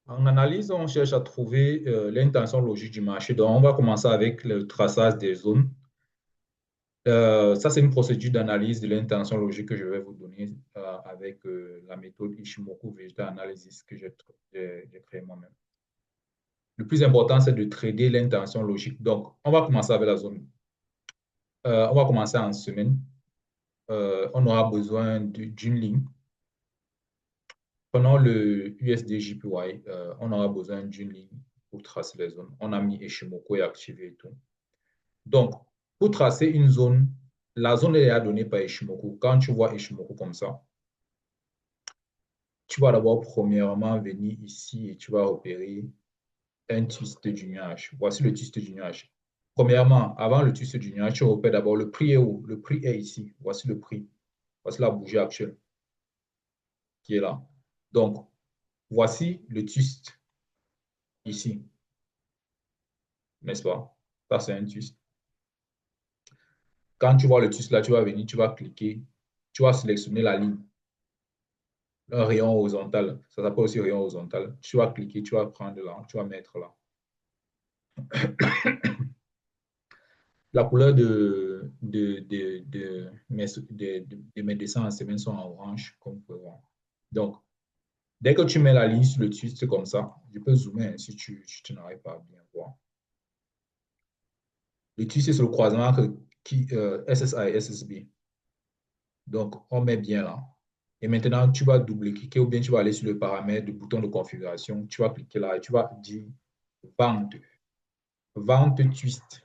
En analyse, on cherche à trouver l'intention logique du marché. Donc, on va commencer avec le traçage des zones. Ça, c'est une procédure d'analyse de l'intention logique que je vais vous donner avec la méthode Ishimoku Vegetal Analysis que j'ai créée moi-même. Le plus important, c'est de trader l'intention logique. Donc, on va commencer avec la zone. On va commencer en semaine. On aura besoin d'une ligne. Prenons le USD-JPY. On aura besoin d'une ligne pour tracer les zones. On a mis Ishimoku et activé et tout. Donc, pour tracer une zone, la zone est donnée par Ishimoku. Quand tu vois Ishimoku comme ça, tu vas d'abord premièrement venir ici et tu vas repérer un twist du nuage. Voici le twist du nuage. Premièrement, avant le twist du nuage, tu repères d'abord le prix est où? Le prix est ici. Voici le prix. Voici la bougie actuelle qui est là. Donc, voici le twist ici, n'est-ce pas? Ça, c'est un twist. Quand tu vois le twist là, tu vas venir, tu vas cliquer, tu vas sélectionner la ligne, un rayon horizontal. Ça s'appelle aussi rayon horizontal. Tu vas cliquer, tu vas prendre là, tu vas mettre là. La couleur de mes dessins en semaine sont en orange, comme vous pouvez voir. Donc, dès que tu mets la ligne sur le twist comme ça, je peux zoomer hein, si tu n'arrives pas à bien voir. Le twist, c'est sur le croisement SSA et SSB. Donc, on met bien là. Et maintenant, tu vas double-cliquer ou bien tu vas aller sur le paramètre du bouton de configuration. Tu vas cliquer là et tu vas dire vente. Vente twist.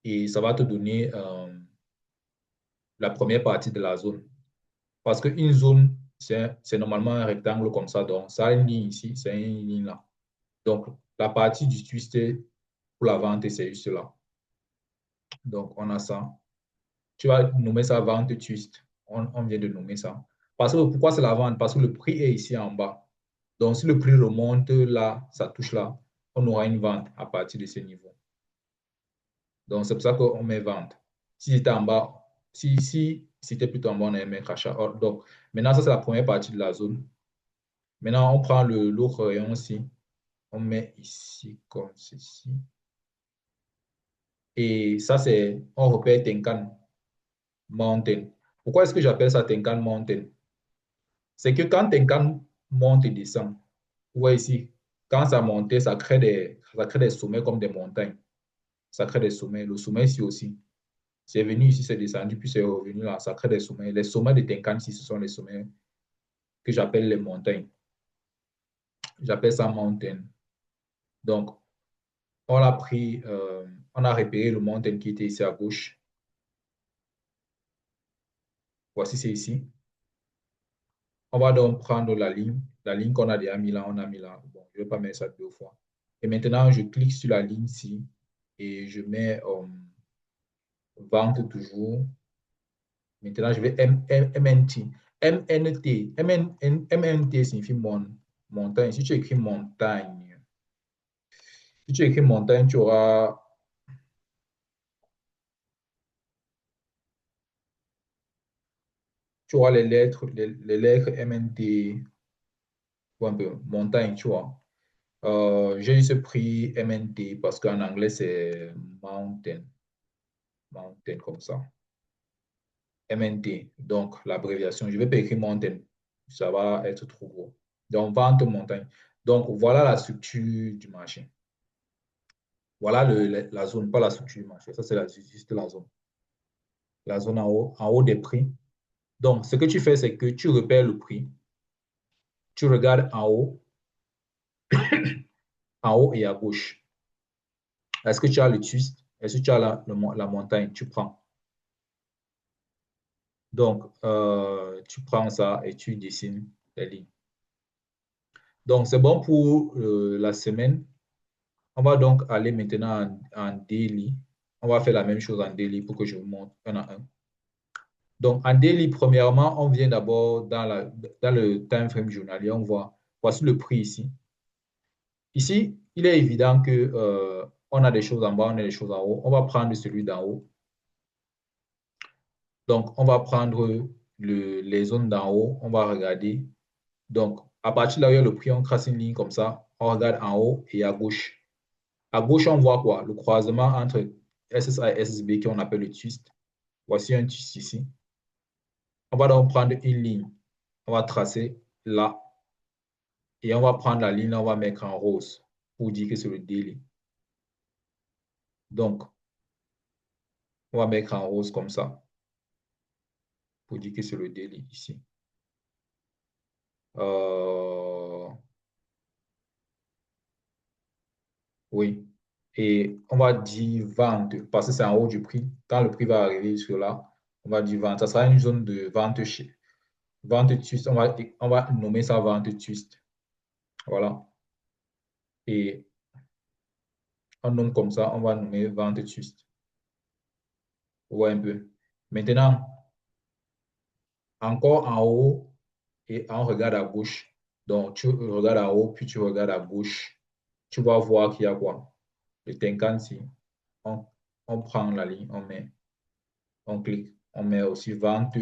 Et ça va te donner la première partie de la zone. Parce qu'une zone, c'est normalement un rectangle comme ça. Donc, ça a une ligne ici, c'est une ligne là. Donc, la partie du twist pour la vente, c'est juste là. Donc, on a ça. Tu vas nommer ça vente twist. On vient de nommer ça. Parce que pourquoi c'est la vente? Parce que le prix est ici en bas. Donc, si le prix remonte là, ça touche là, on aura une vente à partir de ce niveau. Donc, c'est pour ça qu'on met vente. Si c'était en bas, si c'était plutôt en bas, on allait mettre achat. Donc, maintenant, ça, c'est la première partie de la zone. Maintenant, on prend l'autre rayon ici. On met ici comme ceci. Et ça, on repère Tenkan Mountain. Pourquoi est-ce que j'appelle ça Tenkan Mountain? C'est que quand Tenkan monte et descend, vous voyez ici, quand ça monte, ça crée des sommets comme des montagnes. Ça crée des sommets. Le sommet ici aussi. C'est venu ici, c'est descendu, puis c'est revenu là. Ça crée des sommets. Les sommets de Tenkan ici, ce sont les sommets que j'appelle les montagnes. J'appelle ça mountain. Donc, on a pris, on a repéré le mountain qui était ici à gauche. Voici, c'est ici. On va donc prendre la ligne qu'on a déjà mis là, on a mis là. Bon, je ne vais pas mettre ça deux fois. Et maintenant, je clique sur la ligne ici et je mets vente toujours. Maintenant, je vais MNT. MNT. MNT signifie montagne. Si tu écris montagne, si tu écris montagne, tu auras les lettres MNT ou un peu montagne, tu vois. J'ai juste pris MNT parce qu'en anglais, c'est mountain. Mountain comme ça. MNT, donc l'abréviation. Je vais pas écrire mountain. Ça va être trop gros. Donc, vente montagne. Donc, voilà la structure du marché. Voilà la zone, pas la structure du marché. Ça, c'est juste la zone. La zone en haut des prix. Donc, ce que tu fais, c'est que tu repères le prix. Tu regardes en haut et à gauche. Est-ce que tu as le twist? Est-ce que tu as la montagne? Tu prends. Donc, tu prends ça et tu dessines les lignes. Donc, c'est bon pour la semaine. On va donc aller maintenant en daily. On va faire la même chose en daily pour que je vous montre un à un. Donc, en daily, premièrement, on vient d'abord dans le time frame journalier. On voit, voici le prix ici. Ici, il est évident que on a des choses en bas, on a des choses en haut. On va prendre celui d'en haut. Donc, on va prendre les zones d'en haut. On va regarder. Donc, À partir de là où il y a le prix, on trace une ligne comme ça. On regarde en haut et à gauche. À gauche, on voit quoi? Le croisement entre SSA et SSB qu'on appelle le twist. Voici un twist ici. On va donc prendre une ligne. On va tracer là. Et on va prendre la ligne, on va mettre en rose pour dire que c'est le daily. Donc, on va mettre en rose comme ça pour dire que c'est le daily ici. Oui. Et on va dire vente parce que c'est en haut du prix. Quand le prix va arriver sur là, on va dire vente. Ça sera une zone de vente chez vente twist. On va nommer ça vente twist. Voilà. Et on nomme comme ça, on va nommer vente twist. Vous voyez un peu. Maintenant, encore en haut et on regarde à gauche. Donc, tu regardes en haut, puis tu regardes à gauche. Tu vas voir qu'il y a quoi? Le Tenkan-si. On, on prend la ligne, on met, on clique. On met aussi vente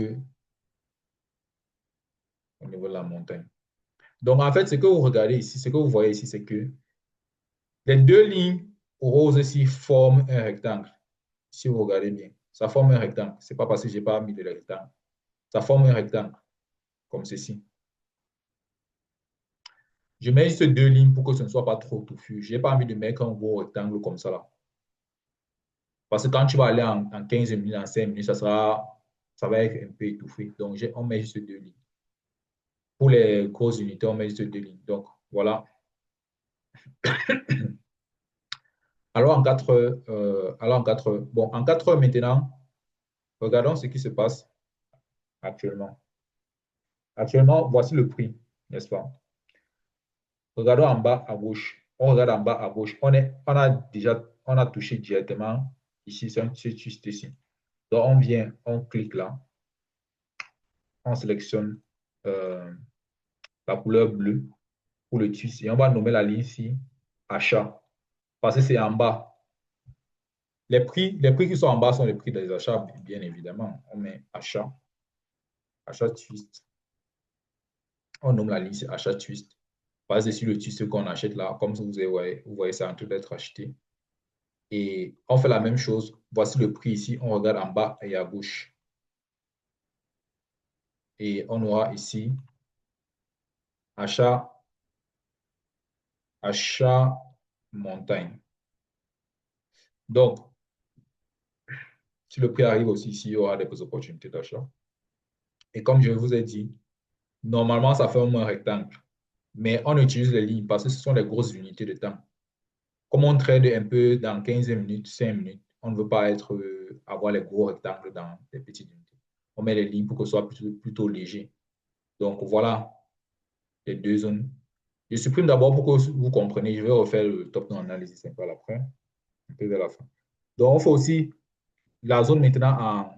au niveau de la montagne. Donc, en fait, ce que vous regardez ici, ce que vous voyez ici, c'est que les deux lignes roses ici forment un rectangle. Si vous regardez bien, ça forme un rectangle. Ce n'est pas parce que je n'ai pas mis de rectangle. Ça forme un rectangle, comme ceci. Je mets juste deux lignes pour que ce ne soit pas trop touffu. Je n'ai pas envie de mettre un gros rectangle comme ça là. Parce que quand tu vas aller en 15 minutes, en 5 minutes, ça va être un peu étouffé. Donc, on met juste deux lignes. Pour les grosses unités, on met juste deux lignes. Donc, voilà. Alors en 4 heures, bon, en 4 heures maintenant, regardons ce qui se passe actuellement. Actuellement, voici le prix, n'est-ce pas? Regardons en bas à gauche. On regarde en bas à gauche. On a touché directement ici, c'est juste ici. Donc, on vient, on clique là, on sélectionne euh, la couleur bleue pour le twist et on va nommer la ligne ici achat parce que c'est en bas. Les prix qui sont en bas sont les prix des achats, bien évidemment. On met achat, achat twist. On nomme la ligne ici achat twist. Parce que c'est sur le twist qu'on achète là, comme vous voyez, c'est en train d'être acheté. Et on fait la même chose. Voici le prix ici. On regarde en bas et à gauche. Et on aura ici achat, achat montagne. Donc, si le prix arrive aussi ici, il y aura des opportunités d'achat. Et comme je vous ai dit, normalement, ça fait un rectangle. Mais on utilise les lignes parce que ce sont les grosses unités de temps. Comme on trade un peu dans 15 minutes, 5 minutes, on ne veut pas avoir les gros rectangles dans les petites unités. On met les lignes pour que ce soit plutôt léger. Donc voilà les deux zones. Je supprime d'abord pour que vous compreniez. Je vais refaire le top-down analysis un peu à l'après, un peu vers la fin. Donc on fait aussi la zone maintenant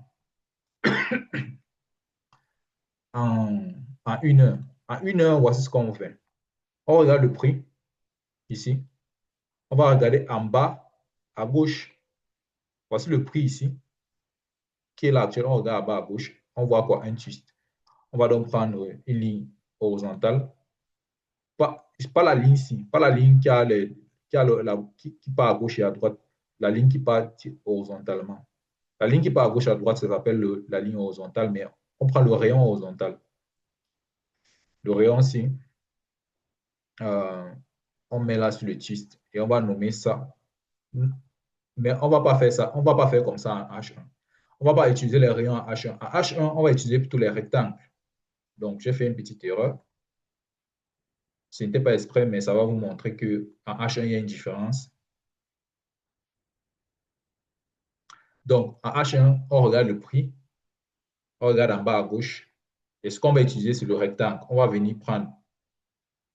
en, en 1 heure. En 1 heure, voici ce qu'on fait. On regarde le prix ici. On va regarder en bas à gauche. Voici le prix ici, qui est là actuellement. On regarde en bas à gauche. On voit quoi? Un twist. On va donc prendre une ligne horizontale. Pas la ligne ici, pas la ligne qui part à gauche et à droite. La ligne qui part horizontalement. La ligne qui part à gauche et à droite, ça s'appelle la ligne horizontale, mais on prend le rayon horizontal. Le rayon ici, euh, on met là sur le twist et on va nommer ça. Mais on ne va pas faire ça. On ne va pas faire comme ça en H1. On ne va pas utiliser les rayons en H1. En H1, on va utiliser plutôt les rectangles. Donc, j'ai fait une petite erreur. Ce n'était pas exprès, mais ça va vous montrer qu'en H1, il y a une différence. Donc, en H1, on regarde le prix. On regarde en bas à gauche. Et ce qu'on va utiliser, c'est le rectangle. On va venir prendre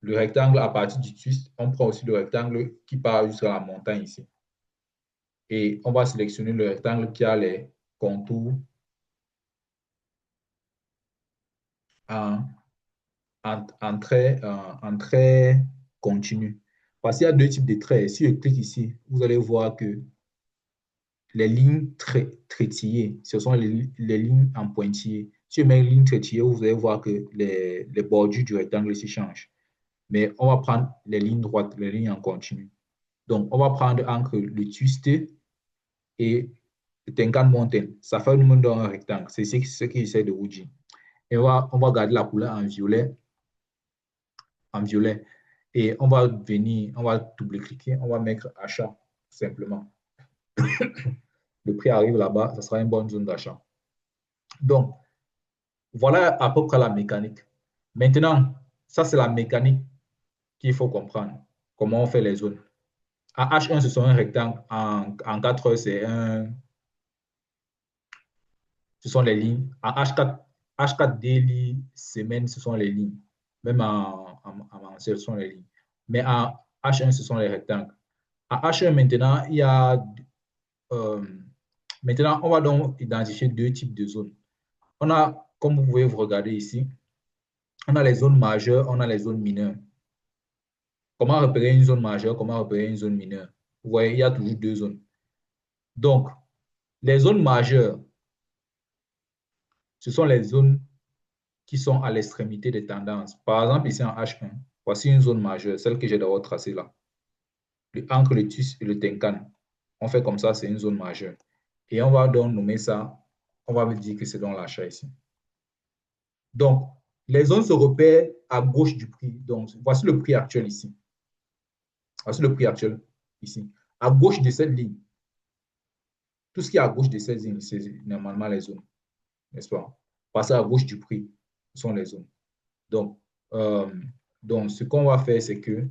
le rectangle à partir du twist. On prend aussi le rectangle qui part jusqu'à la montagne ici. Et on va sélectionner le rectangle qui a les contours en, en trait continu. Parce qu'il y a deux types de traits. Si je clique ici, vous allez voir que les lignes traitillées, ce sont les lignes en pointillé. Si je mets une ligne traitillée, vous allez voir que les bordures du rectangle ici changent. mais on va prendre les lignes droites, les lignes en continu. Donc, on va prendre entre le twisté et le Tenkan Mountain. Ça fait une dans un rectangle. C'est ce qui essaie de vous dire. Et on va garder la couleur en violet. En violet. Et on va venir, on va double-cliquer, on va mettre achat simplement. Le prix arrive là-bas, ça sera une bonne zone d'achat. Donc, voilà à peu près la mécanique. Maintenant, ça, c'est la mécanique qu'il faut comprendre. Comment on fait les zones. En H1, ce sont un rectangle. En 4 heures, ce sont les lignes. En H4 daily, semaine, ce sont les lignes. Même en mensuel, ce sont les lignes. Mais en H1, ce sont les rectangles. En H1, maintenant, il y a euh, maintenant, on va donc identifier deux types de zones. On a, comme vous pouvez vous regarder ici, on a les zones majeures, on a les zones mineures. Comment repérer une zone majeure, comment repérer une zone mineure? Vous voyez, il y a toujours deux zones. Donc, les zones majeures, ce sont les zones qui sont à l'extrémité des tendances. Par exemple, ici en H1, voici une zone majeure, celle que j'ai d'abord tracée là. Entre le TUS et le Tenkan. On fait comme ça, c'est une zone majeure. Et on va donc nommer ça, on va dire que c'est dans l'achat ici. Donc, les zones se repèrent à gauche du prix. Donc, voici le prix actuel ici. Voici le prix actuel ici. À gauche de cette ligne, tout ce qui est à gauche de cette ligne, c'est normalement les zones, n'est-ce pas? Passer à gauche du prix, ce sont les zones. Donc, euh, ce qu'on va faire, c'est que,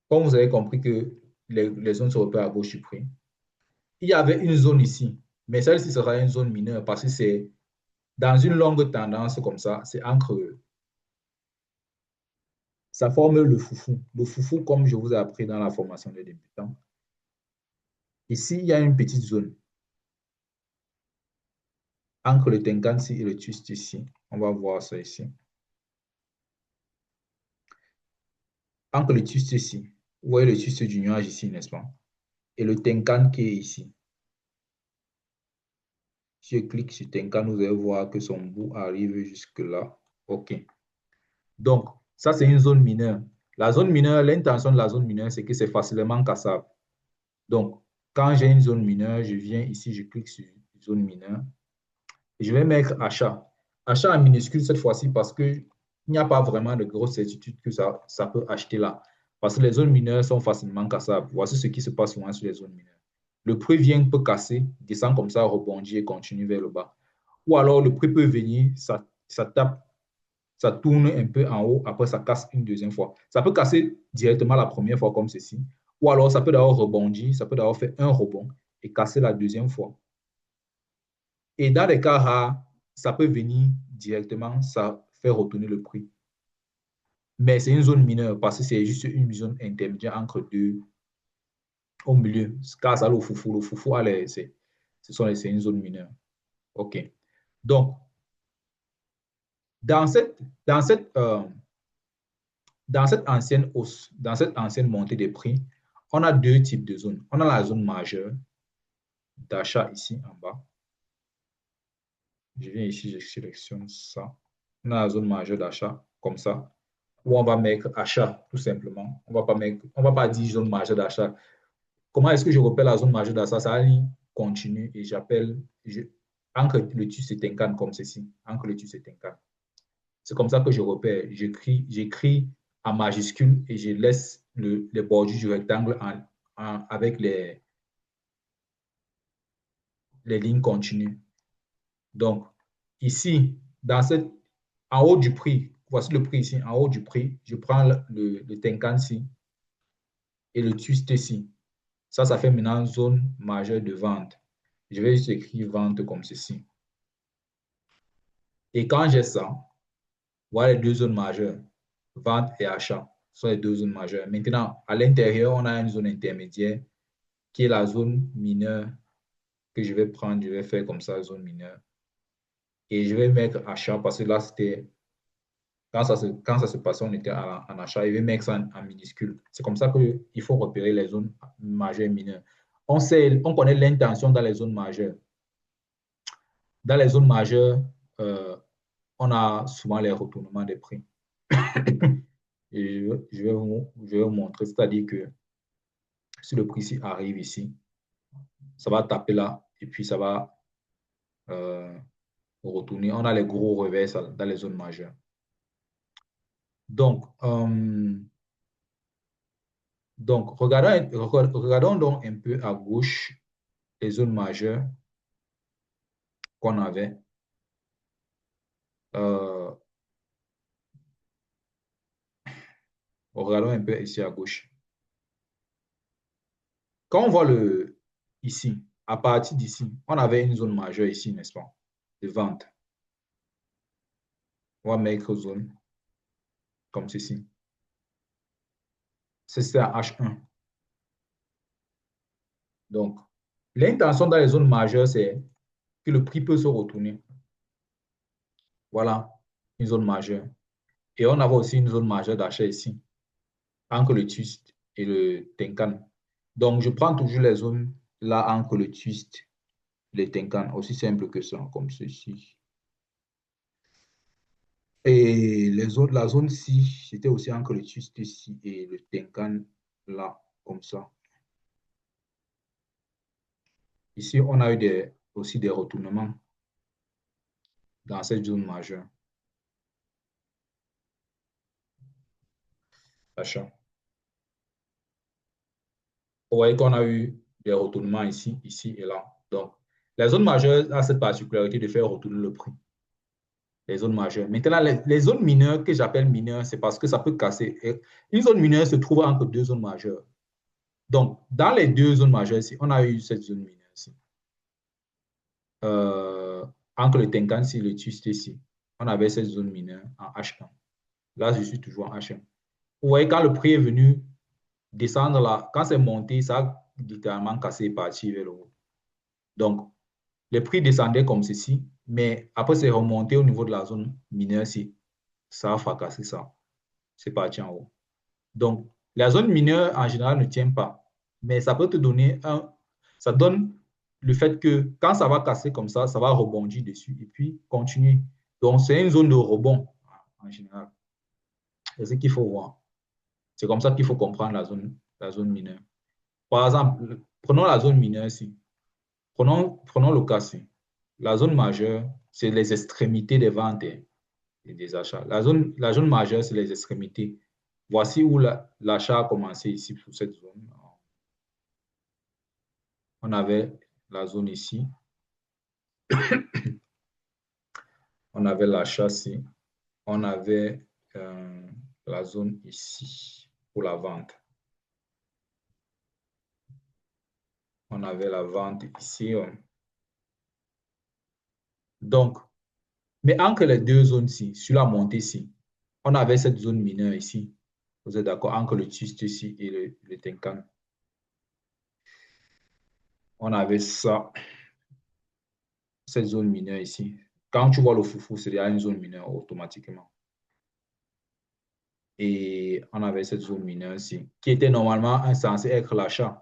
comme vous avez compris que les zones se repèrent à gauche du prix, il y avait une zone ici, mais celle-ci sera une zone mineure parce que c'est dans une longue tendance comme ça, c'est entre eux. Ça forme le foufou. Le foufou, comme je vous ai appris dans la formation des débutants. Ici, il y a une petite zone entre le Tenkan-ci et le twist ici. On va voir ça ici. Entre le twist ici, vous voyez le twist du nuage ici, n'est-ce pas? Et le Tenkan qui est ici. Si je clique sur Tenkan, vous allez voir que son bout arrive jusque là. OK. Donc, ça, c'est une zone mineure. La zone mineure, l'intention de la zone mineure, c'est que c'est facilement cassable. Donc, quand j'ai une zone mineure, je viens ici, je clique sur zone mineure. Et je vais mettre achat. Achat en minuscule cette fois-ci parce qu'il n'y a pas vraiment de grosse certitude que ça peut acheter là. Parce que les zones mineures sont facilement cassables. Voici ce qui se passe souvent sur les zones mineures. Le prix vient, peut casser, descend comme ça, rebondit et continue vers le bas. Ou alors le prix peut venir, ça tape, ça tourne un peu en haut, après ça casse une deuxième fois. Ça peut casser directement la première fois comme ceci. Ou alors ça peut d'abord rebondir, ça peut d'abord faire un rebond et casser la deuxième fois. Et dans les cas rares, ça peut venir directement, ça fait retourner le prix. Mais c'est une zone mineure parce que c'est juste une zone intermédiaire entre deux au milieu. Car ça, le foufou, c'est une zone mineure. OK. Donc, dans cette, dans cette, euh, dans cette ancienne hausse, dans cette ancienne montée des prix, on a deux types de zones. On a la zone majeure d'achat ici en bas. Je viens ici, je sélectionne ça. On a la zone majeure d'achat, comme ça, où on va mettre achat, tout simplement. On va pas dire zone majeure d'achat. Comment est-ce que je repère la zone majeure d'achat? Ça ligne continue et entre le tu et Tenkan comme ceci. Entre le tu et Tenkan. C'est comme ça que je repère. J'écris en majuscule et je laisse les bordures du rectangle avec les lignes continues. Donc, ici, en haut du prix, voici le prix ici, en haut du prix, je prends le Tenkan ici et le twist ici. Ça fait maintenant zone majeure de vente. Je vais juste écrire vente comme ceci. Et quand j'ai ça, voilà les deux zones majeures, vente et achat, ce sont les deux zones majeures. Maintenant, à l'intérieur, on a une zone intermédiaire qui est la zone mineure que je vais prendre, je vais faire comme ça, zone mineure. Et je vais mettre achat parce que là, c'était quand ça se passait, on était en achat. Je vais mettre ça en minuscule. C'est comme ça qu'il faut repérer les zones majeures et mineures. On connaît l'intention dans les zones majeures. Dans les zones majeures, on a souvent les retournements des prix. Et je vais vous montrer, c'est-à-dire que si le prix ici arrive ici, ça va taper là et puis ça va euh, retourner. On a les gros revers dans les zones majeures. Donc, regardons donc un peu à gauche les zones majeures qu'on avait. Euh, Regardons un peu ici à gauche. Quand on voit ici, à partir d'ici, on avait une zone majeure ici, n'est-ce pas, de vente. On va mettre zone comme ceci. C'est un H1. Donc, l'intention dans les zones majeures, c'est que le prix peut se retourner. Voilà, une zone majeure. Et on avait aussi une zone majeure d'achat ici, entre le twist et le Tenkan. Donc, je prends toujours les zones là entre le twist et le Tenkan. Aussi simple que ça, comme ceci. Et la zone ci, c'était aussi entre le twist ici et le Tenkan là, comme ça. Ici, on a eu aussi des retournements dans cette zone majeure. Achat. Vous voyez qu'on a eu des retournements ici, ici et là. Donc, la zone majeure a cette particularité de faire retourner le prix. Les zones majeures. Maintenant, les zones mineures que j'appelle mineures, c'est parce que ça peut casser. Une zone mineure se trouve entre deux zones majeures. Donc, dans les deux zones majeures ici, on a eu cette zone mineure ici. Entre le Tenkan et le twist ici, on avait cette zone mineure en H1. Là, je suis toujours en H1. Vous voyez, quand le prix est venu descendre là, quand c'est monté, ça a littéralement cassé et parti vers le haut. Donc, les prix descendaient comme ceci, mais après, c'est remonté au niveau de la zone mineure ici. Ça a fracassé ça. C'est parti en haut. Donc, la zone mineure, en général, ne tient pas. Mais ça peut te donner ça donne le fait que quand ça va casser comme ça va rebondir dessus et puis continuer. Donc, c'est une zone de rebond, en général. C'est ce qu'il faut voir. C'est comme ça qu'il faut comprendre la zone mineure. Par exemple, prenons la zone mineure ici. Prenons le cas ici. La zone majeure, c'est les extrémités des ventes et des achats. La zone majeure, c'est les extrémités. Voici où l'achat a commencé ici, pour cette zone. On avait la zone ici. On avait l'achat ici. On avait la zone ici pour la vente. On avait la vente ici. Donc, mais entre les deux zones-ci, sur la montée ici, on avait cette zone mineure ici. Vous êtes d'accord? Entre le twist ici et le Tenkan. On avait ça, cette zone mineure ici. Quand tu vois le foufou, c'est déjà une zone mineure automatiquement. Et on avait cette zone mineure ici, qui était normalement censée être l'achat.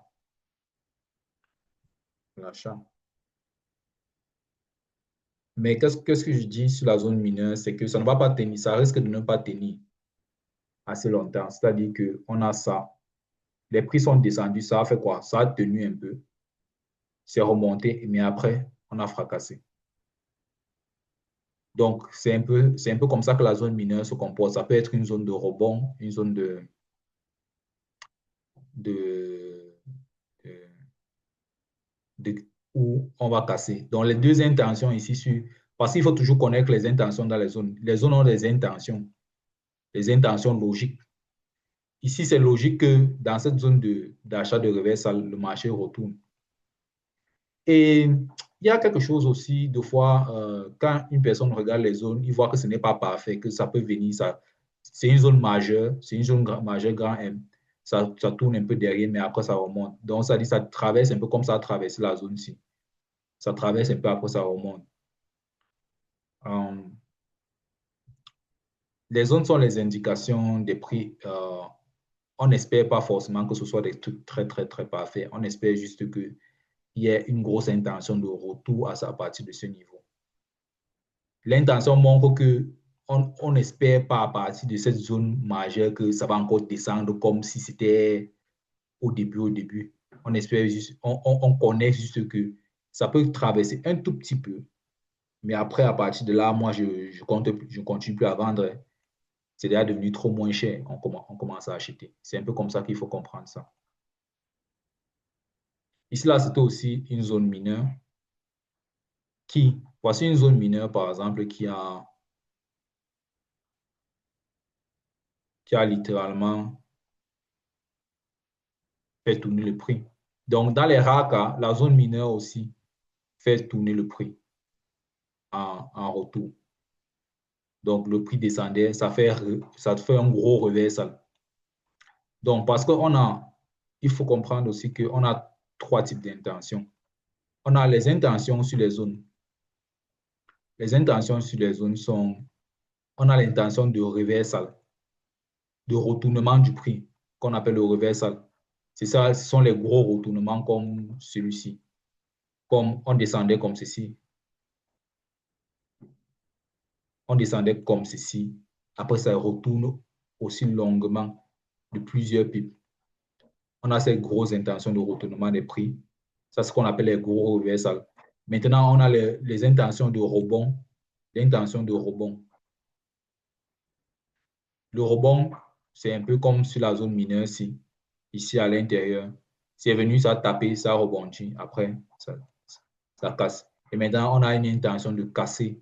L'achat. Mais qu'est-ce que je dis sur la zone mineure, c'est que ça ne va pas tenir, ça risque de ne pas tenir assez longtemps. C'est-à-dire qu'on a ça. Les prix sont descendus, ça a fait quoi? Ça a tenu un peu. C'est remonté, mais après, on a fracassé. Donc, c'est un peu comme ça que la zone mineure se comporte. Ça peut être une zone de rebond, une zone de, de, où on va casser. Donc, les deux intentions ici, parce qu'il faut toujours connaître les intentions dans les zones. Les zones ont des intentions, les intentions logiques. Ici, c'est logique que dans cette zone d'achat de reverse, le marché retourne. Et il y a quelque chose aussi, de fois, quand une personne regarde les zones, il voit que ce n'est pas parfait, que ça peut venir, c'est une zone majeure, c'est une zone majeure grand M. Ça tourne un peu derrière, mais après, ça remonte. Donc, ça dit, ça traverse un peu comme ça a traversé la zone-ci. Ça traverse un peu, après, ça remonte. Les zones sont les indications des prix. On n'espère pas forcément que ce soit des trucs très, très, très parfaits. On espère juste qu'il y ait une grosse intention de retour à partir de ce niveau. L'intention montre que on n'espère pas à partir de cette zone majeure que ça va encore descendre comme si c'était au début. On espère juste, on connaît juste que ça peut traverser un tout petit peu. Mais après, à partir de là, moi, je continue plus à vendre. C'est déjà devenu trop moins cher. On commence à acheter. C'est un peu comme ça qu'il faut comprendre ça. Ici, là, c'était aussi une zone mineure voici une zone mineure, par exemple, qui a littéralement fait tourner le prix. Donc, dans les rares cas, la zone mineure aussi fait tourner le prix en retour. Donc, le prix descendait, ça fait un gros reversal. Donc, parce il faut comprendre aussi qu'on a trois types d'intentions. On a les intentions sur les zones. Les intentions sur les zones on a l'intention de reversal, de retournement du prix, qu'on appelle le reversal. C'est ça, ce sont les gros retournements comme celui-ci. Comme on descendait comme ceci. On descendait comme ceci. Après, ça retourne aussi longuement de plusieurs pips. On a ces grosses intentions de retournement des prix. Ça, c'est ce qu'on appelle les gros reversals. Maintenant, on a les intentions de rebond. L'intention de rebond. Le rebond, c'est un peu comme sur la zone mineure ici à l'intérieur. C'est venu, ça a tapé, ça a rebondi. Après, ça casse. Et maintenant, on a une intention de casser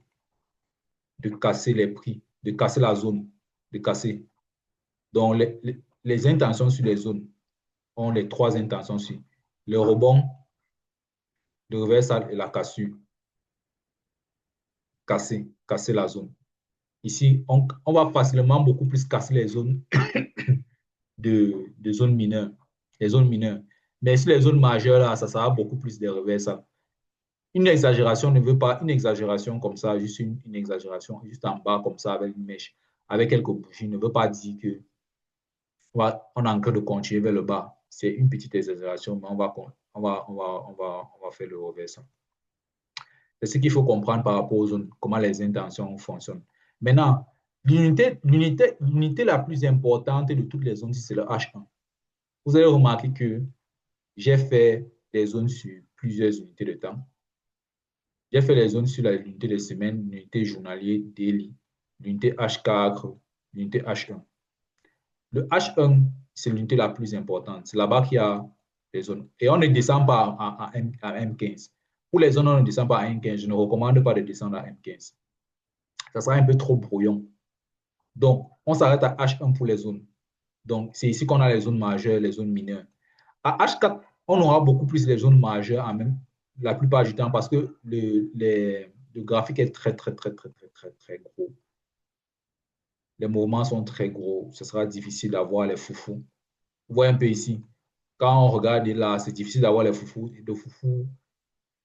les prix, de casser la zone, de casser. Donc, les intentions sur les zones ont les trois intentions sur le rebond, le reversal et la cassure. Casser la zone. Ici, on va facilement beaucoup plus casser les zones de zones mineures, les zones mineures. Mais sur les zones majeures, là, ça sera beaucoup plus des reversals. Une exagération ne veut pas une exagération comme ça, juste une exagération, juste en bas comme ça avec une mèche, avec quelques bougies, ne veut pas dire que on a en train de continuer vers le bas. C'est une petite exagération, mais on va faire le reversal. C'est ce qu'il faut comprendre par rapport aux zones, comment les intentions fonctionnent. Maintenant, l'unité la plus importante de toutes les zones, c'est le H1. Vous allez remarquer que j'ai fait des zones sur plusieurs unités de temps. J'ai fait les zones sur l'unité de semaine, l'unité journalier, daily, l'unité H4, l'unité H1. Le H1, c'est l'unité la plus importante. C'est là-bas qu'il y a les zones. Et on ne descend pas à M15. Pour les zones, on ne descend pas à M15. Je ne recommande pas de descendre à M15. Ça sera un peu trop brouillon. Donc, on s'arrête à H1 pour les zones. Donc, c'est ici qu'on a les zones majeures, les zones mineures. À H4, on aura beaucoup plus les zones majeures en même la plupart du temps parce que le graphique est très gros. Les mouvements sont très gros. Ce sera difficile d'avoir les foufous. Vous voyez un peu ici. Quand on regarde là, c'est difficile d'avoir les foufous. Le foufou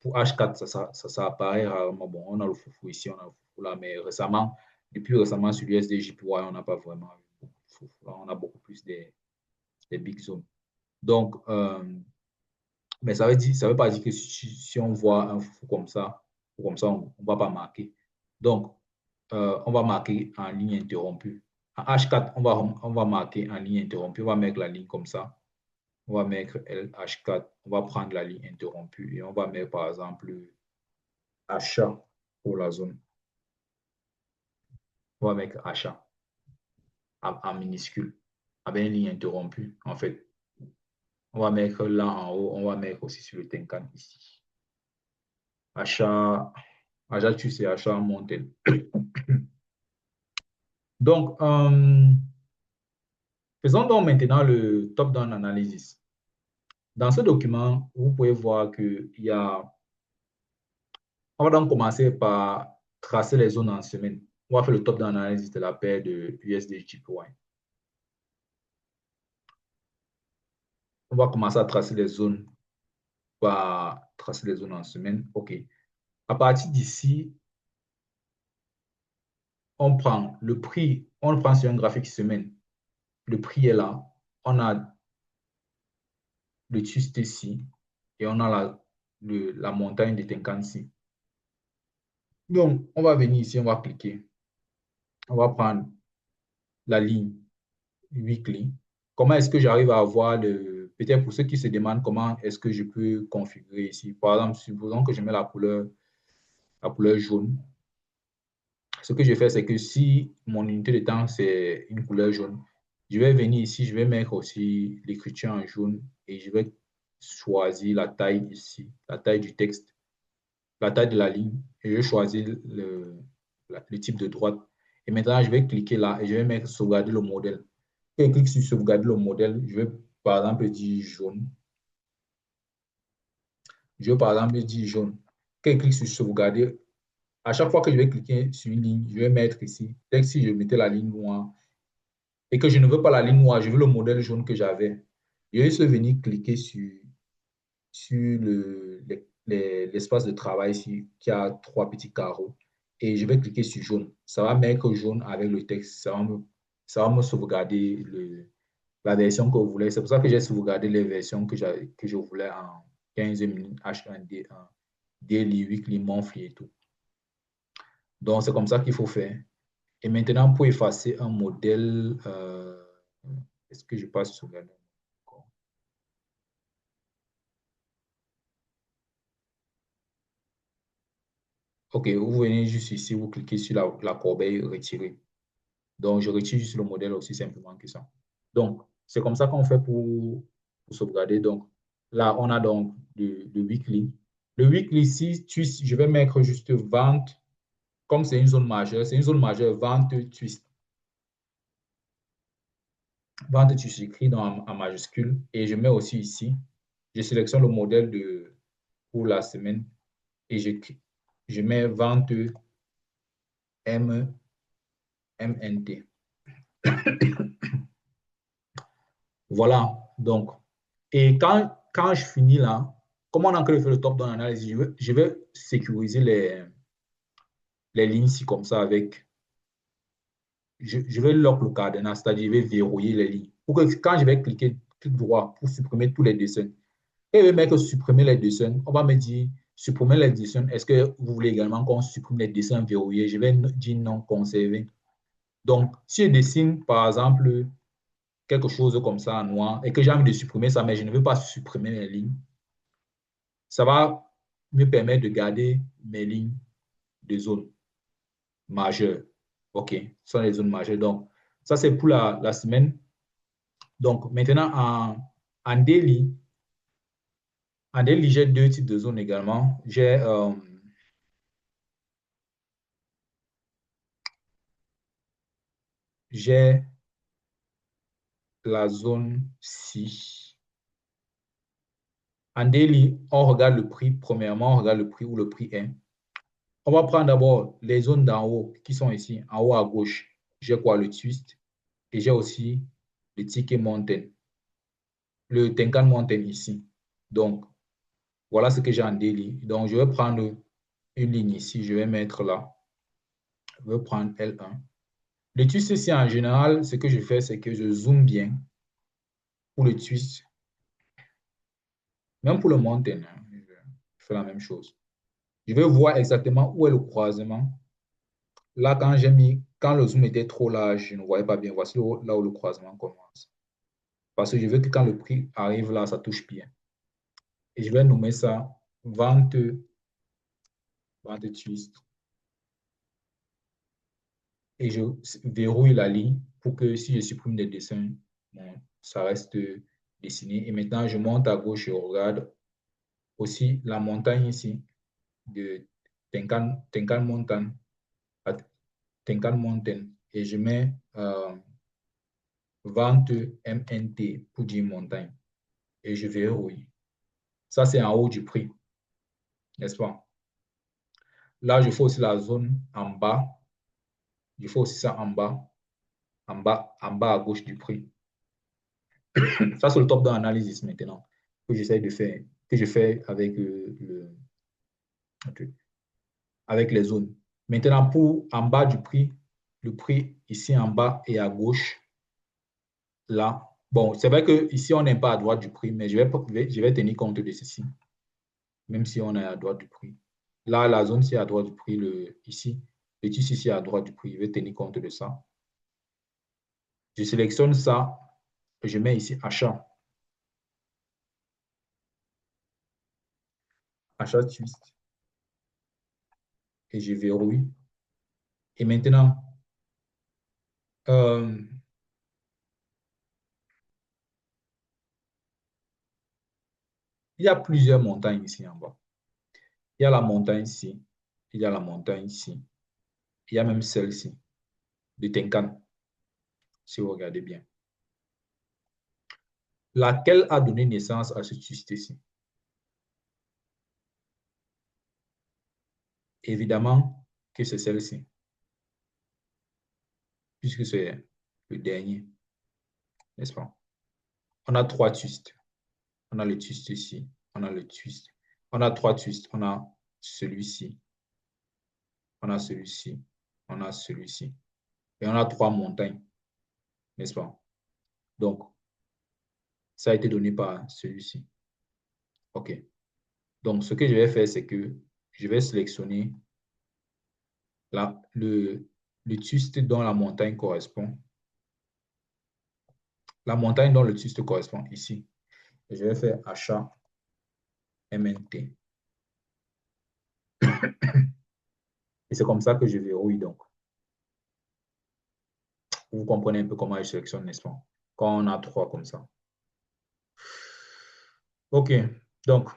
pour H4, ça apparaît rarement. Bon, on a le foufou ici, on a le foufou là, mais depuis récemment sur l'USDJPY, on n'a pas vraiment eu beaucoup de foufou. Là, on a beaucoup plus des big zones. Donc, mais ça veut pas dire que si on voit un foufou comme ça, on ne va pas marquer. Donc, on va marquer en ligne interrompue. En H4, on va marquer en ligne interrompue. On va mettre la ligne comme ça. On va mettre LH4. On va prendre la ligne interrompue et on va mettre par exemple achat pour la zone. On va mettre achat en minuscule avec une ligne interrompue en fait. On va mettre là en haut. On va mettre aussi sur le Tenkan ici. Achat, tu sais, achat monté. Donc, faisons donc maintenant le top-down analysis. Dans ce document, vous pouvez voir qu'il y a... On va donc commencer par tracer les zones en semaine. On va faire le top-down analysis de la paire de USD-JPY. On va commencer à tracer les zones par tracer les zones en semaine. OK. À partir d'ici, on prend le prix, on le prend sur un graphique semaine. Le prix est là. On a le twist ici et on a la montagne de Tenkan ici. Donc, on va venir ici, on va cliquer. On va prendre la ligne weekly. Comment est-ce que j'arrive à avoir le... Peut-être pour ceux qui se demandent comment est-ce que je peux configurer ici. Par exemple, supposons que je mets la couleur jaune. Ce que je fais, c'est que si mon unité de temps, c'est une couleur jaune, je vais venir ici, je vais mettre aussi l'écriture en jaune et je vais choisir la taille ici, la taille du texte, la taille de la ligne, et je vais choisir le type de droite. Et maintenant, je vais cliquer là et je vais mettre sauvegarder le modèle. Quand je clique sur sauvegarder le modèle, je vais par exemple dire jaune. Je vais par exemple dire jaune. Quand je clique sur sauvegarder, à chaque fois que je vais cliquer sur une ligne, je vais mettre ici, dès que si je mettais la ligne noire, et que je ne veux pas la ligne noire, je veux le modèle jaune que j'avais. Je vais juste venir cliquer sur l'espace de travail ici, qui a trois petits carreaux, et je vais cliquer sur jaune. Ça va mettre jaune avec le texte. Ça va me sauvegarder la version que vous voulez. C'est pour ça que j'ai sauvegardé les versions que je voulais en 15 minutes, H1D1, daily, weekly, monthly et tout. Donc, c'est comme ça qu'il faut faire. Et maintenant, pour effacer un modèle, est-ce que je passe sur le... OK, vous venez juste ici, vous cliquez sur la corbeille retirer. Donc, je retire juste le modèle aussi simplement que ça. Donc, c'est comme ça qu'on fait pour sauvegarder. Donc, là, on a donc le weekly. Le weekly ici, je vais mettre juste vente, comme c'est une zone majeure, vente twist. Vente twist, j'écris en majuscule et je mets aussi ici, je sélectionne le modèle pour la semaine et je mets vente MNT. Voilà, donc, et quand je finis là, comme on a encore fait le top-down analysis, je vais sécuriser les lignes ici comme ça avec, je vais lock le cadenas, c'est-à-dire je vais verrouiller les lignes. Pour que quand je vais clic droit pour supprimer tous les dessins, et je vais mettre supprimer les dessins, on va me dire supprimer les dessins. Est-ce que vous voulez également qu'on supprime les dessins verrouillés? Je vais dire non, conserver. Donc, si je dessine par exemple quelque chose comme ça en noir et que j'ai envie de supprimer ça, mais je ne veux pas supprimer les lignes, ça va me permettre de garder mes lignes de zone majeure. OK, ce sont les zones majeures. Donc, ça, c'est pour la semaine. Donc, maintenant, en daily, j'ai deux types de zones également. J'ai la zone 6. En daily, on regarde le prix. Premièrement, on regarde le prix où le prix est. On va prendre d'abord les zones d'en haut qui sont ici, en haut à gauche. J'ai quoi? Le twist. Et j'ai aussi le ticket mountain. Le Tenkan Mountain ici. Donc, voilà ce que j'ai en daily. Donc, je vais prendre une ligne ici. Je vais mettre là. Je vais prendre L1. Le twist ici, en général, ce que je fais, c'est que je zoome bien pour le twist. Même pour le mountain, hein, je fais la même chose. Je vais voir exactement où est le croisement. Là, quand le zoom était trop large, je ne voyais pas bien. Voici là où le croisement commence. Parce que je veux que quand le prix arrive là, ça touche bien. Et je vais nommer ça vente, vente twist. Et je verrouille la ligne pour que si je supprime des dessins, bon, ça reste dessiné. Et maintenant, je monte à gauche et je regarde aussi la montagne ici de Tenkan Mountain, Tenkan Mountain. Et je mets vente MNT pour dire montagne. Et je verrouille. Ça, c'est en haut du prix, n'est-ce pas? Là, je fais aussi la zone en bas. Je fais aussi ça en bas, en bas à gauche du prix. Ça, c'est le top d'analyse maintenant que j'essaie de faire, que je fais avec les zones. Maintenant, pour en bas du prix, le prix ici en bas et à gauche, là. Bon, c'est vrai que ici on n'est pas à droite du prix, mais je vais tenir compte de ceci, même si on est à droite du prix. Là, la zone, c'est à droite du prix, ici. Le tissu ici à droite du prix, je vais tenir compte de ça. Je sélectionne ça, et je mets ici achat. Achat twist. Et je verrouille. Et maintenant, il y a plusieurs montagnes ici en bas. Il y a la montagne ici. Il y a la montagne ici. Il y a même celle-ci, de Tenkan, si vous regardez bien. Laquelle a donné naissance à ce twist ici? Évidemment que c'est celle-ci, puisque c'est le dernier, n'est-ce pas? On a trois twists. On a le twist ici, on a le twist. On a trois twists. On a celui-ci, on a celui-ci, on a celui-ci. Et on a trois montagnes, n'est-ce pas? Donc, ça a été donné par celui-ci. OK. Donc, ce que je vais faire, c'est que je vais sélectionner le twist dont la montagne correspond. La montagne dont le twist correspond ici. Et je vais faire achat MNT. Et c'est comme ça que je verrouille donc. Vous comprenez un peu comment je sélectionne, n'est-ce pas? Quand on a trois comme ça. OK. Donc,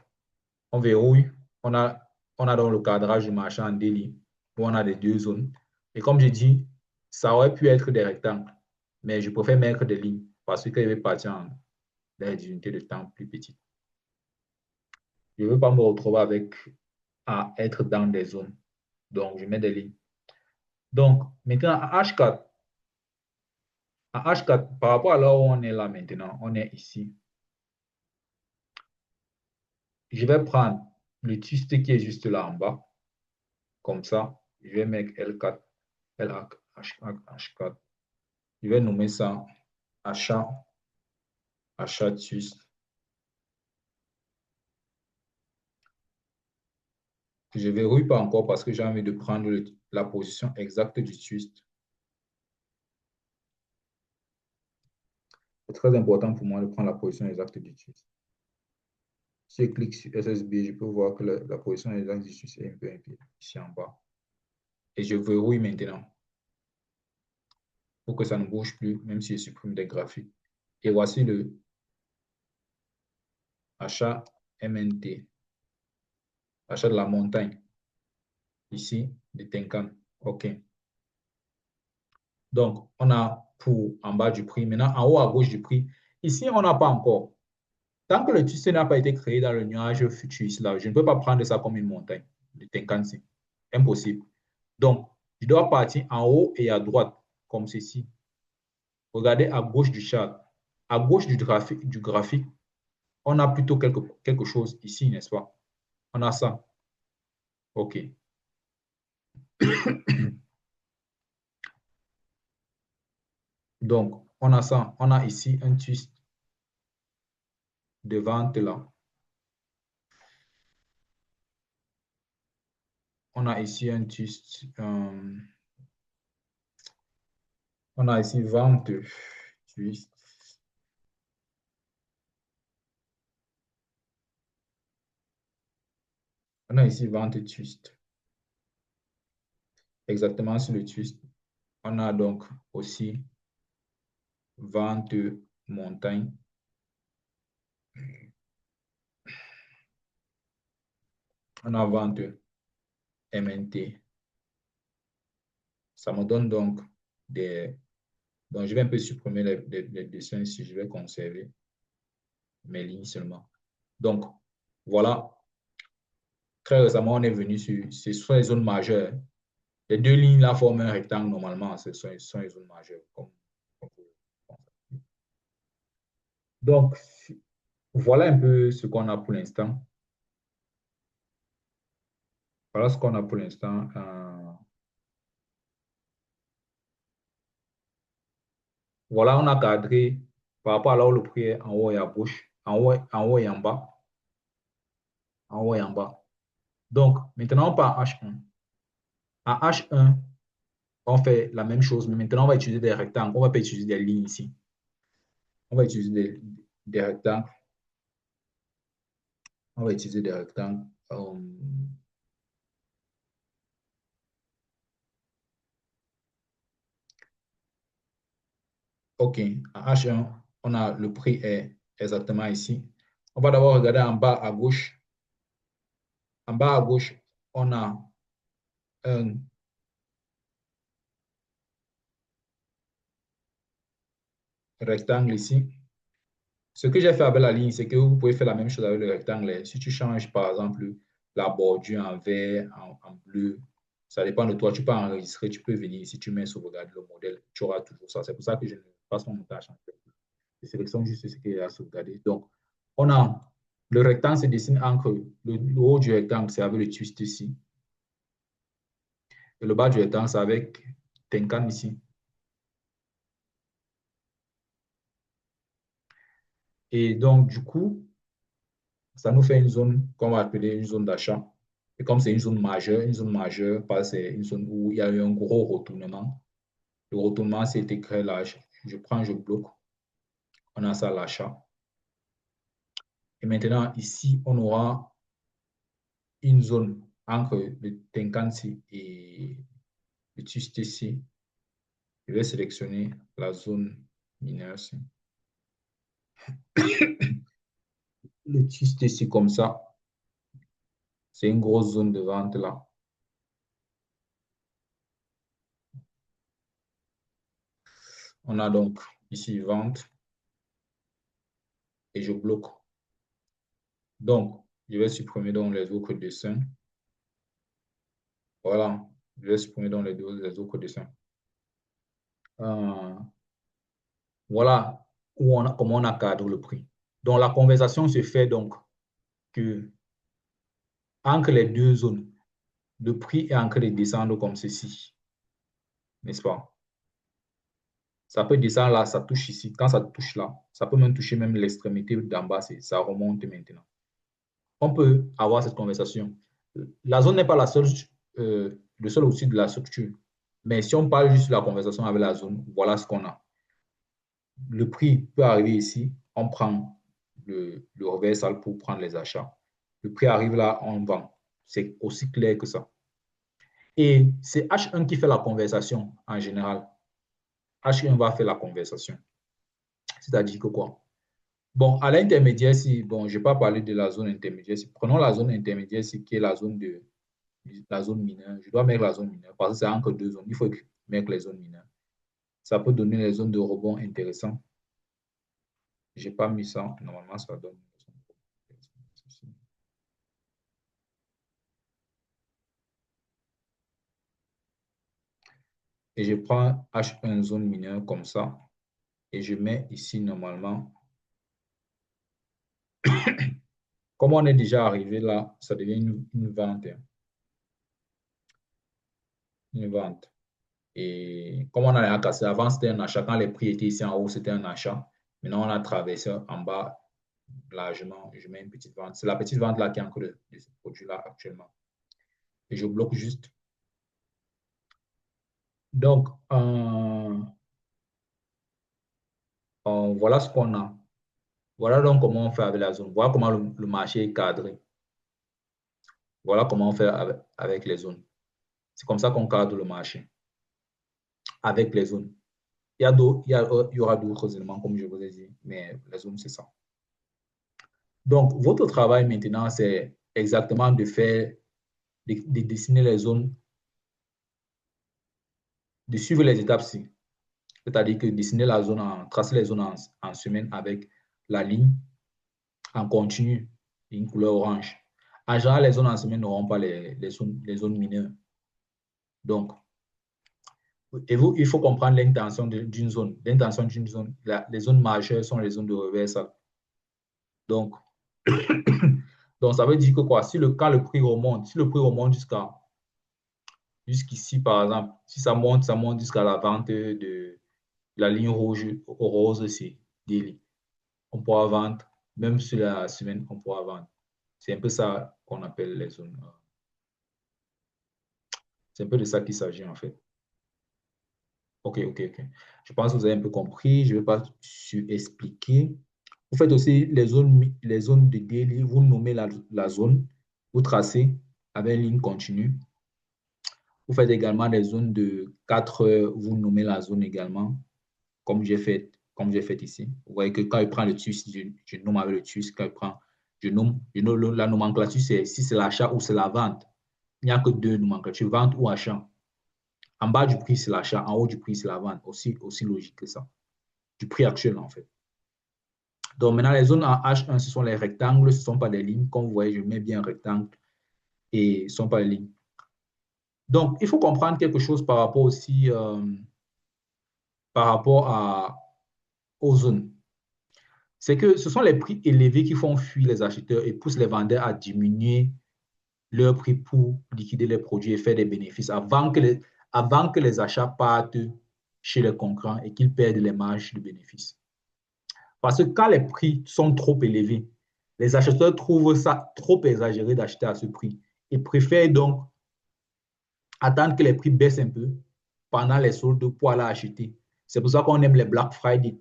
on verrouille. On a donc le cadrage du marché en délit où on a les deux zones. Et comme je dis, ça aurait pu être des rectangles, mais je préfère mettre des lignes parce que je vais partir dans des unités de temps plus petites. Je ne veux pas me retrouver avec à être dans des zones. Donc, je mets des lignes. Donc, maintenant, à H4, par rapport à là où on est là maintenant, on est ici. Je vais prendre le twist qui est juste là en bas. Comme ça, je vais mettre L4, H4. Je vais nommer ça achat, achat twist. Je ne verrouille pas encore parce que j'ai envie de prendre la position exacte du twist. C'est très important pour moi de prendre la position exacte du twist. Si je clique sur SSB, je peux voir que la position exacte du twist est un peu ici en bas. Et je verrouille maintenant pour que ça ne bouge plus, même si je supprime des graphiques. Et voici le achat MNT, achat de la montagne, ici, de Tenkan. OK. Donc, on a pour en bas du prix. Maintenant, en haut à gauche du prix, ici, on n'a pas encore. Tant que le twist n'a pas été créé dans le nuage futuriste, là, je ne peux pas prendre ça comme une montagne de Tenkan-ci. Impossible. Donc, je dois partir en haut et à droite, comme ceci. Regardez à gauche du chart. À gauche du graphique, on a plutôt quelque chose ici, n'est-ce pas? On a ça. OK. Donc, on a ça. On a ici un twist de vente là. On a ici un twist. On a ici vente twist. On a ici vente twist. Exactement sur le twist. On a donc aussi vente montagne. On a vente MNT. Ça me donne donc des... Donc, je vais un peu supprimer les dessins si je vais conserver mes lignes seulement. Donc, voilà. Très récemment, on est venu sur les zones majeures. Les deux lignes là forment un rectangle normalement. Ce sont les zones majeures. Donc, voilà un peu ce qu'on a pour l'instant. Voilà ce qu'on a pour l'instant. Voilà, on a cadré par rapport à là où le prix est en haut et à gauche, en haut et en bas. En haut et en bas. Donc, maintenant, on part à H1. À H1, on fait la même chose, mais maintenant, on va utiliser des rectangles. On va pas utiliser des lignes ici. On va utiliser des rectangles. On va utiliser des rectangles. OK. En H1, on a le prix est exactement ici. On va d'abord regarder en bas à gauche. En bas à gauche, on a un rectangle ici. Ce que j'ai fait avec la ligne, c'est que vous pouvez faire la même chose avec le rectangle. Si tu changes, par exemple, la bordure en vert, en bleu, ça dépend de toi. Tu peux enregistrer, tu peux venir ici, tu mets sauvegarde le modèle, tu auras toujours ça. C'est pour ça que je ne passe pas mon tâche en fait. Je sélectionne juste ce qu'il y a à sauvegarder. Donc, on a le rectangle se dessine entre le haut du rectangle, c'est avec le twist ici. Et le bas du rectangle, c'est avec Tenkan ici. Et donc, du coup, ça nous fait une zone qu'on va appeler une zone d'achat. Et comme c'est une zone majeure, c'est une zone où il y a eu un gros retournement. Le retournement, c'est écrit là. Je bloque. On a ça l'achat. Et maintenant, ici, on aura une zone entre le Tenkan-ci et le Twist-ci. Je vais sélectionner la zone mineure. Le Twist-ci comme ça. C'est une grosse zone de vente là. On a donc ici vente et je bloque. Donc, je vais supprimer donc les autres dessins. Voilà, je vais supprimer donc les autres dessins. Euh, voilà comment on encadre le prix. Donc, la conversation se fait donc que entre les deux zones, le prix est en train de descendre comme ceci, n'est-ce pas? Ça peut descendre là, ça touche ici. Quand ça touche là, ça peut même toucher même l'extrémité d'en bas, ça remonte maintenant. On peut avoir cette conversation. La zone n'est pas la seule, le seul outil de la structure. Mais si on parle juste de la conversation avec la zone, voilà ce qu'on a. Le prix peut arriver ici, on prend le reversal pour prendre les achats. Le prix arrive là, on vend. C'est aussi clair que ça. Et c'est H1 qui fait la conversation en général. H1 va faire la conversation. C'est-à-dire que quoi? Bon, à l'intermédiaire, si, bon, je ne vais pas parler de la zone intermédiaire. Prenons la zone intermédiaire, qui est la zone mineure. Je dois mettre la zone mineure parce que c'est entre deux zones. Il faut mettre les zones mineures. Ça peut donner les zones de rebond intéressantes. Je n'ai pas mis ça. Normalement, ça donne. Et je prends H1 zone mineure comme ça. Et je mets ici normalement. Comme on est déjà arrivé là, ça devient une vente. Une vente. Et comme on a cassé, avant c'était un achat. Quand les prix étaient ici en haut, c'était un achat. Maintenant, on a traversé en bas largement. Je mets une petite vente. C'est la petite vente là qui est en de ce produit-là actuellement. Et je bloque juste. Donc, voilà ce qu'on a. Voilà donc comment on fait avec la zone. Voilà comment le marché est cadré. Voilà comment on fait avec les zones. C'est comme ça qu'on cadre le marché avec les zones. Il y aura d'autres éléments, comme je vous ai dit, mais les zones, c'est ça. Donc, votre travail maintenant, c'est exactement de dessiner les zones, de suivre les étapes-ci. C'est-à-dire que dessiner la zone, tracer les zones en semaine avec la ligne en continu, une couleur orange. En général, les zones en semaine n'auront pas les zones mineures. Donc, il faut comprendre l'intention d'une zone. L'intention d'une zone, les zones majeures sont les zones de reversal. Donc, donc, ça veut dire que quoi? Quand le prix remonte, si le prix remonte jusqu'ici, par exemple, si ça monte jusqu'à la vente de la ligne rose, c'est daily. On pourra vendre, même sur la semaine, on pourra vendre. C'est un peu ça qu'on appelle les zones. C'est un peu de ça qu'il s'agit en fait. OK, OK, OK. Je pense que vous avez un peu compris. Je ne vais pas expliquer. Vous faites aussi les zones de daily. Vous nommez la zone. Vous tracez avec une ligne continue. Vous faites également des zones de 4 heures. Vous nommez la zone également, comme j'ai fait ici. Vous voyez que quand il prend le twist, je nomme avec le twist. Quand il prend, je nomme la nomenclature, c'est si c'est l'achat ou c'est la vente. Il n'y a que deux nomenclatures, vente ou achat. En bas du prix, c'est l'achat. En haut du prix, c'est la vente. Aussi logique que ça. Du prix actuel, en fait. Donc, maintenant, les zones en H1, ce sont les rectangles, ce ne sont pas des lignes. Comme vous voyez, je mets bien un rectangle et ce ne sont pas des lignes. Donc, il faut comprendre quelque chose par rapport aussi, par rapport aux zones. C'est que ce sont les prix élevés qui font fuir les acheteurs et poussent les vendeurs à diminuer leur prix pour liquider les produits et faire des bénéfices avant que les achats partent chez les concurrents et qu'ils perdent les marges de bénéfices. Parce que quand les prix sont trop élevés, les acheteurs trouvent ça trop exagéré d'acheter à ce prix et préfèrent donc attendre que les prix baissent un peu pendant les soldes pour aller acheter. C'est pour ça qu'on aime les Black Friday,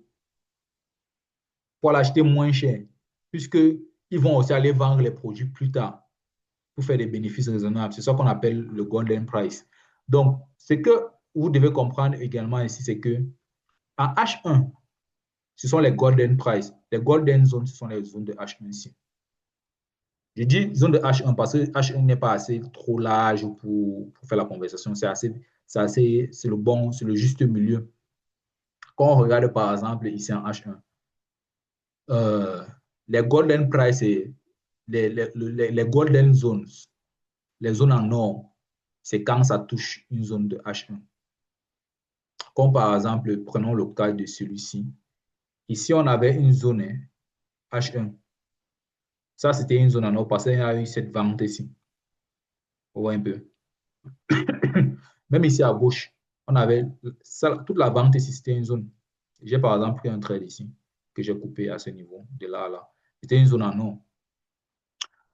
pour l'acheter moins cher, puisqu'ils vont aussi aller vendre les produits plus tard pour faire des bénéfices raisonnables. C'est ça qu'on appelle le golden price. Donc, ce que vous devez comprendre également ici, c'est que en H1, ce sont les golden price. Les golden zones, ce sont les zones de H1 ici. Je dis zone de H1 parce que H1 n'est pas assez trop large pour faire la conversation. C'est le bon, c'est le juste milieu. Quand on regarde par exemple ici en H1, euh, les golden price et les golden zones, les zones en or, c'est quand ça touche une zone de H1. Comme par exemple, prenons le cas de celui-ci. Ici, on avait une zone H1. Ça, c'était une zone en or parce qu'il y a eu cette vente ici. On voit un peu. Même ici à gauche, on avait toute la vente ici, c'était une zone. J'ai par exemple pris un trade ici que j'ai coupé à ce niveau, de là à là. C'était une zone en or.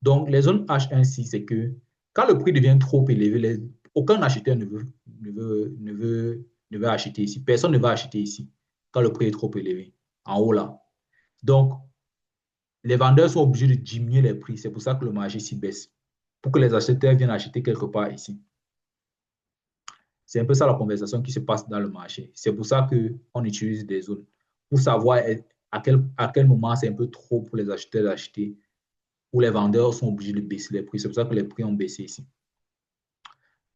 Donc, les zones H1C, c'est que quand le prix devient trop élevé, aucun acheteur ne veut acheter ici. Personne ne va acheter ici quand le prix est trop élevé, en haut là. Donc, les vendeurs sont obligés de diminuer les prix. C'est pour ça que le marché s'y baisse, pour que les acheteurs viennent acheter quelque part ici. C'est un peu ça la conversation qui se passe dans le marché. C'est pour ça qu'on utilise des zones, pour savoir à quel moment c'est un peu trop pour les acheteurs d'acheter, où les vendeurs sont obligés de baisser les prix. C'est pour ça que les prix ont baissé ici.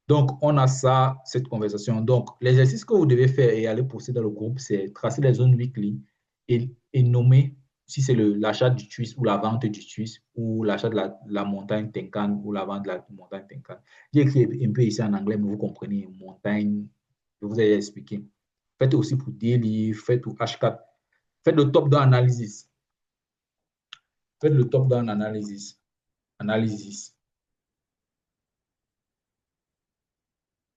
Donc, on a ça, cette conversation. Donc, l'exercice que vous devez faire et aller poster dans le groupe, c'est tracer les zones weekly et nommer si c'est l'achat du twist ou la vente du twist ou l'achat de la montagne Tenkan ou la vente de la montagne Tenkan. J'ai écrit un peu ici en anglais, mais vous comprenez, montagne, je vous ai expliqué. Faites aussi pour daily, faites pour H4. Faites le top-down analysis. Faites le top-down analysis. Analysis.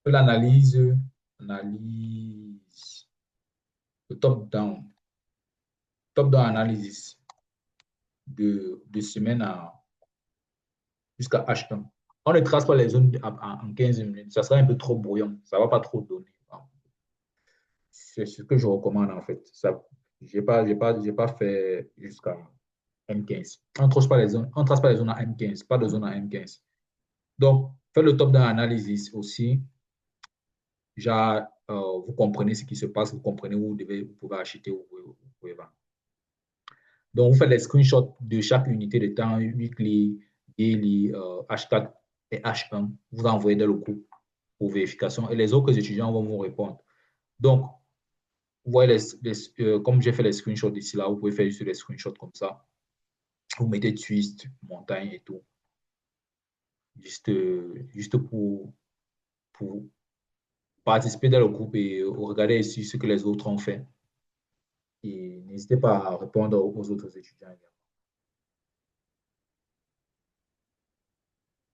Faites l'analyse, analyse, le top-down analysis de semaine jusqu'à H1. On ne trace pas les zones en 15 minutes. Ça sera un peu trop brouillon. Ça ne va pas trop donner. C'est ce que je recommande en fait. Je n'ai pas fait jusqu'à M15. On ne trace pas les zones à M15, pas de zone à M15. Donc, faites le top-down analysis aussi. Déjà, vous comprenez ce qui se passe, vous comprenez où vous pouvez acheter, où vous pouvez vendre. Donc, vous faites les screenshots de chaque unité de temps, weekly, daily, H4 et H1. Vous envoyez dans le groupe pour vérification et les autres étudiants vont vous répondre. Donc, vous voyez, comme j'ai fait les screenshots ici, là, vous pouvez faire juste des screenshots comme ça. Vous mettez twist, montagne et tout. Juste pour participer dans le groupe et regarder ici ce que les autres ont fait. Et n'hésitez pas à répondre aux autres étudiants également.